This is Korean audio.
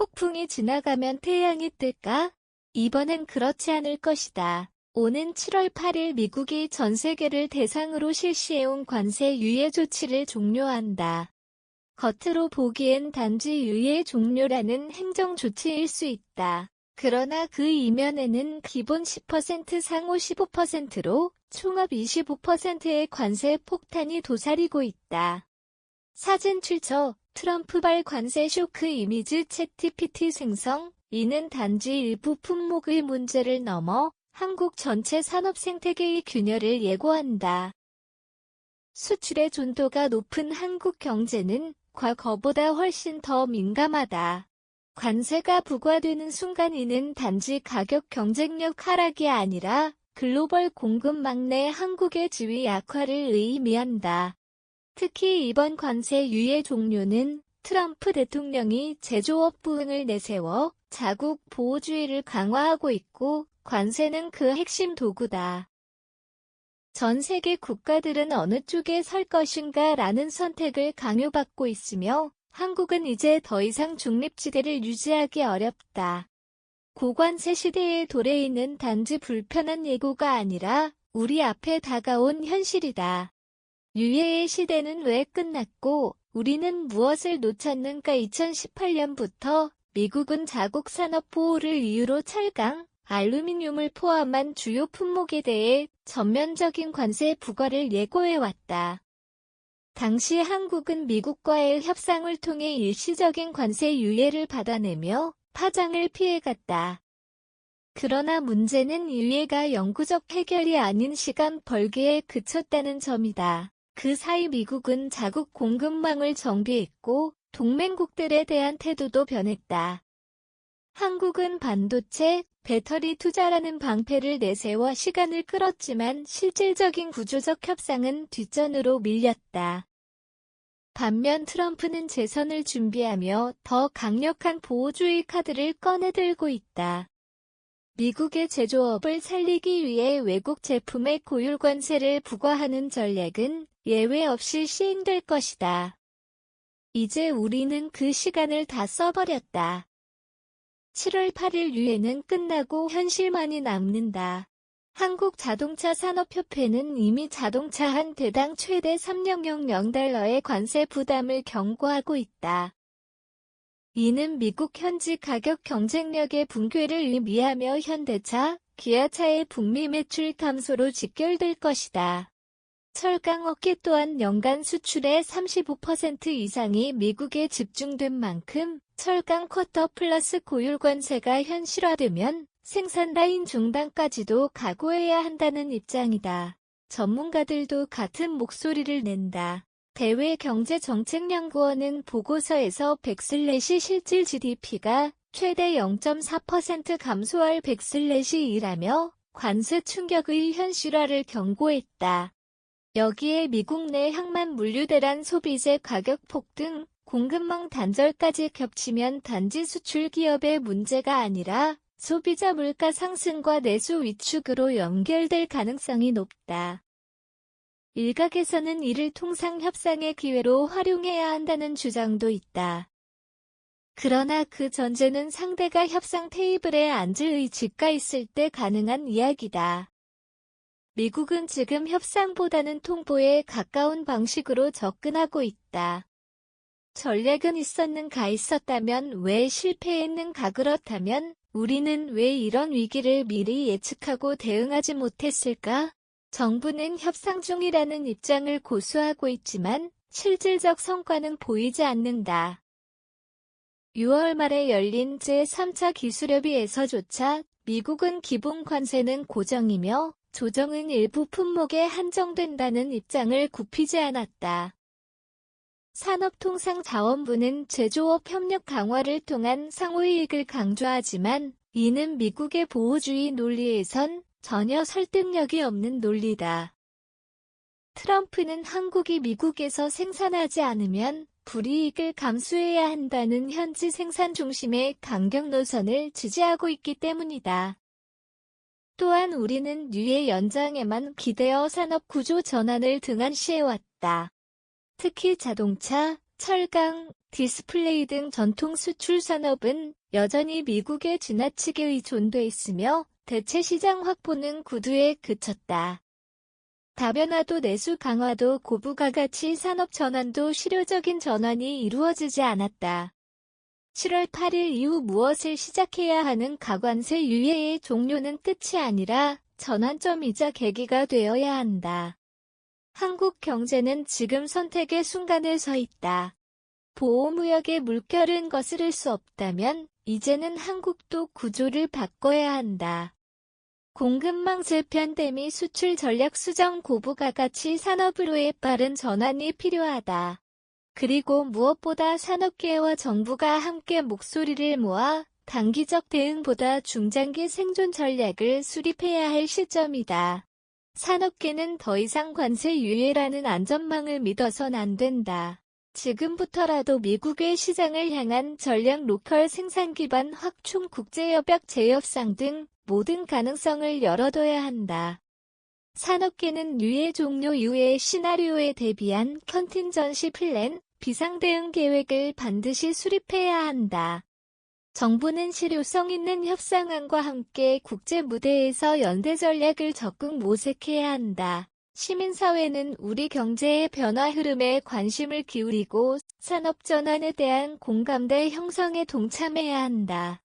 폭풍이 지나가면 태양이 뜰까? 이번엔 그렇지 않을 것이다. 오는 7월 8일 미국이 전 세계를 대상으로 실시해온 관세 유예 조치를 종료한다. 겉으로 보기엔 단지 유예 종료라는 행정 조치일 수 있다. 그러나 그 이면에는 기본 10% 상호 15%로 총합 25%의 관세 폭탄이 도사리고 있다. 사진 출처 트럼프발 관세 쇼크 이미지 챗GPT 생성. 이는 단지 일부 품목의 문제를 넘어 한국 전체 산업 생태계의 균열을 예고한다. 수출의 존도가 높은 한국 경제는 과거보다 훨씬 더 민감하다. 관세가 부과되는 순간 이는 단지 가격 경쟁력 하락이 아니라 글로벌 공급망 내 한국의 지위 약화를 의미한다. 특히 이번 관세 유예 종료는 트럼프 대통령이 제조업 부흥을 내세워 자국 보호주의를 강화하고 있고 관세는 그 핵심 도구다. 전 세계 국가들은 어느 쪽에 설 것인가 라는 선택을 강요받고 있으며 한국은 이제 더 이상 중립지대를 유지하기 어렵다. 고관세 시대의 도래에는 단지 불편한 예고가 아니라 우리 앞에 다가온 현실이다. 유예의 시대는 왜 끝났고 우리는 무엇을 놓쳤는가? 2018년부터 미국은 자국 산업 보호를 이유로 철강, 알루미늄을 포함한 주요 품목에 대해 전면적인 관세 부과를 예고해왔다. 당시 한국은 미국과의 협상을 통해 일시적인 관세 유예를 받아내며 파장을 피해갔다. 그러나 문제는 유예가 영구적 해결이 아닌 시간 벌기에 그쳤다는 점이다. 그 사이 미국은 자국 공급망을 정비했고 동맹국들에 대한 태도도 변했다. 한국은 반도체, 배터리 투자라는 방패를 내세워 시간을 끌었지만 실질적인 구조적 협상은 뒷전으로 밀렸다. 반면 트럼프는 재선을 준비하며 더 강력한 보호주의 카드를 꺼내들고 있다. 미국의 제조업을 살리기 위해 외국 제품에 고율 관세를 부과하는 전략은 예외 없이 시행될 것이다. 이제 우리는 그 시간을 다 써버렸다. 7월 8일 유예는 끝나고 현실만이 남는다. 한국자동차산업협회는 이미 자동차 한 대당 최대 $3,000의 관세 부담을 경고하고 있다. 이는 미국 현지 가격 경쟁력의 붕괴를 의미하며 현대차, 기아차의 북미 매출 감소로 직결될 것이다. 철강업계 또한 연간 수출의 35% 이상이 미국에 집중된 만큼 철강 쿼터 플러스 고율 관세가 현실화되면 생산 라인 중단까지도 각오해야 한다는 입장이다. 전문가들도 같은 목소리를 낸다. 대외경제정책연구원은 보고서에서 100/ 실질 GDP가 최대 0.4% 감소할 100/2라며 관세 충격의 현실화를 경고했다. 여기에 미국 내 항만 물류대란 소비재 가격 폭등, 공급망 단절까지 겹치면 단지 수출 기업의 문제가 아니라 소비자 물가 상승과 내수 위축으로 연결될 가능성이 높다. 일각에서는 이를 통상협상의 기회로 활용해야 한다는 주장도 있다. 그러나 그 전제는 상대가 협상 테이블에 앉을 의지가 있을 때 가능한 이야기다. 미국은 지금 협상보다는 통보에 가까운 방식으로 접근하고 있다. 전략은 있었는가 있었다면 왜 실패했는가 그렇다면 우리는 왜 이런 위기를 미리 예측하고 대응하지 못했을까? 정부는 협상 중이라는 입장을 고수하고 있지만 실질적 성과는 보이지 않는다. 6월 말에 열린 제3차 기술협의에서조차 미국은 기본 관세는 고정이며 조정은 일부 품목에 한정된다는 입장을 굽히지 않았다. 산업통상자원부는 제조업 협력 강화를 통한 상호이익을 강조하지만 이는 미국의 보호주의 논리에선 전혀 설득력이 없는 논리다. 트럼프는 한국이 미국에서 생산하지 않으면 불이익을 감수해야 한다는 현지 생산 중심의 강경 노선을 지지하고 있기 때문이다. 또한 우리는 유예 연장에만 기대어 산업 구조 전환을 등한시해왔다. 특히 자동차, 철강, 디스플레이 등 전통 수출 산업은 여전히 미국에 지나치게 의존돼 있으며 대체 시장 확보는 구두에 그쳤다. 다변화도 내수 강화도 고부가가치 산업 전환도 실효적인 전환이 이루어지지 않았다. 7월 8일 이후 무엇을 시작해야 하는 가관세 유예의 종료는 끝이 아니라 전환점이자 계기가 되어야 한다. 한국 경제는 지금 선택의 순간에 서 있다. 보호무역의 물결은 거스를 수 없다면 이제는 한국도 구조를 바꿔야 한다. 공급망 재편 대미 수출 전략 수정 고부가가치 산업으로의 빠른 전환이 필요하다. 그리고 무엇보다 산업계와 정부가 함께 목소리를 모아 단기적 대응보다 중장기 생존 전략을 수립해야 할 시점이다. 산업계는 더 이상 관세 유예라는 안전망을 믿어선 안 된다. 지금부터라도 미국의 시장을 향한 전략 로컬 생산 기반 확충 국제협약 재협상 등 모든 가능성을 열어둬야 한다. 산업계는 유예 종료 이후의 시나리오에 대비한 컨틴전시 플랜, 비상대응 계획을 반드시 수립해야 한다. 정부는 실효성 있는 협상안과 함께 국제 무대에서 연대 전략을 적극 모색해야 한다. 시민사회는 우리 경제의 변화 흐름에 관심을 기울이고 산업 전환에 대한 공감대 형성에 동참해야 한다.